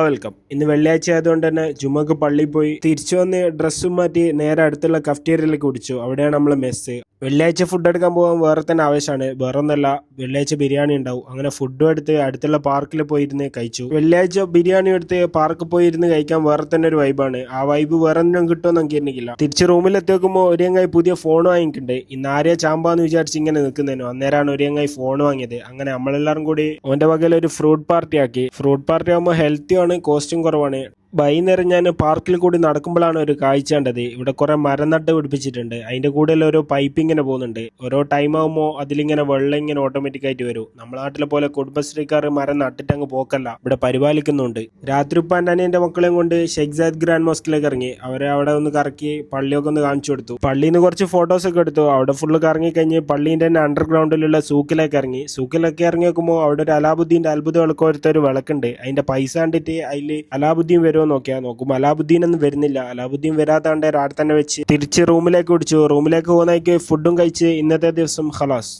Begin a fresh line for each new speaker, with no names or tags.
Welcome. ഇന്ന് വെള്ളിയാഴ്ച ആയതുകൊണ്ട് തന്നെ ജുമക്ക് പള്ളിയിൽ പോയി തിരിച്ചു വന്ന് ഡ്രസ്സും മാറ്റി നേരെ അടുത്തുള്ള കഫ്റ്റീരിയയിലേക്ക് കുടിച്ചു. അവിടെയാണ് നമ്മളെ മെസ്സ്. വെള്ളിയാഴ്ച ഫുഡ് എടുക്കാൻ പോകാൻ വേറെ തന്നെ ആവശ്യമാണ്. വേറെ ഒന്നല്ല, വെള്ളിയാഴ്ച ബിരിയാണി ഉണ്ടാവും. അങ്ങനെ ഫുഡും എടുത്ത് അടുത്തുള്ള പാർക്കിൽ പോയിരുന്ന് കഴിച്ചു. വെള്ളിയാഴ്ച ബിരിയാണി എടുത്ത് പാർക്കിൽ പോയിരുന്ന് കഴിക്കാൻ വേറെ തന്നെ ഒരു വൈബാണ്. ആ വൈബ് വേറെ ഒന്നും കിട്ടുമെന്ന് എനിക്കില്ല. തിരിച്ച് റൂമിൽ എത്തി നോക്കുമ്പോൾ ഒരേങ്ങായി പുതിയ ഫോൺ വാങ്ങിയിട്ടുണ്ട്. ഇന്ന് ആരെയാ ചാമ്പാന്ന് വിചാരിച്ച് ഇങ്ങനെ നിൽക്കുന്നതിനു അന്നേരമാണ് ഒരേങ്ങായി ഫോൺ വാങ്ങിയത്. അങ്ങനെ നമ്മളെല്ലാവരും കൂടി ഓന്റെ വകയിൽ ഒരു ഫ്രൂട്ട് പാർട്ടി ആക്കി. ഫ്രൂട്ട് പാർട്ടി ആകുമ്പോൾ ഹെൽത്തി ആണ്, കോസ്റ്റും കുറവാണ്. വൈകുന്നേരം ഞാൻ പാർക്കിൽ കൂടി നടക്കുമ്പോഴാണ് ഒരു കാഴ്ച കണ്ടത്. ഇവിടെ കുറെ മരം നട്ട് പിടിപ്പിച്ചിട്ടുണ്ട്. അതിന്റെ കൂടെ ഓരോ പൈപ്പ് ഇങ്ങനെ പോകുന്നുണ്ട്. ഓരോ ടൈം ആകുമ്പോൾ അതിലിങ്ങനെ വെള്ളം ഇങ്ങനെ ഓട്ടോമാറ്റിക് ആയിട്ട് വരും. നമ്മുടെ നാട്ടിലെ പോലെ കുടുംബശ്രീക്കാർ മരം നട്ടിട്ട് അങ്ങ് പോക്കല്ല, ഇവിടെ പരിപാലിക്കുന്നുണ്ട്. രാത്രി ഉപ്പാൻ്റെ അനിയന്റെ മക്കളെയും കൊണ്ട് ഷെയ്ഖ് സായദ് ഗ്രാൻഡ് മോസ്കിലേക്ക് ഇറങ്ങി. അവരെ അവിടെ ഒന്ന് കറക്കി പള്ളിയൊക്കെ ഒന്ന് കാണിച്ചു കൊടുത്തു. പള്ളിയിൽ നിന്ന് കുറച്ച് ഫോട്ടോസ് ഒക്കെ എടുത്തു. അവിടെ ഫുള്ള് കറങ്ങി കഴിഞ്ഞ് പള്ളീന്റെ തന്നെ അണ്ടർഗ്രൗണ്ടിലുള്ള സൂക്കിലേക്ക് ഇറങ്ങി. സൂക്കിലൊക്കെ ഇറങ്ങി നോക്കുമ്പോൾ അവിടെ ഒരു അലാബുദ്ദീന്റെ അത്ഭുത വിളക്കോരത്തെ ഒരു വിളക്കുണ്ട്. അതിന്റെ പൈസ കണ്ടിട്ട് അതിൽ അലാബുദ്ദീൻ വരുമോ നോക്കും. അലാബുദ്ദീൻ ഒന്നും വരുന്നില്ല. അലാബുദ്ദീൻ വരാത്താണ്ട് അവിടെ തന്നെ വെച്ച് തിരിച്ച് റൂമിലേക്ക് ഓടിച്ചു. റൂമിലേക്ക് പോകുന്നേക്ക് ഫുഡും കഴിച്ച് ഇന്നത്തെ ദിവസം ഖലാസ്.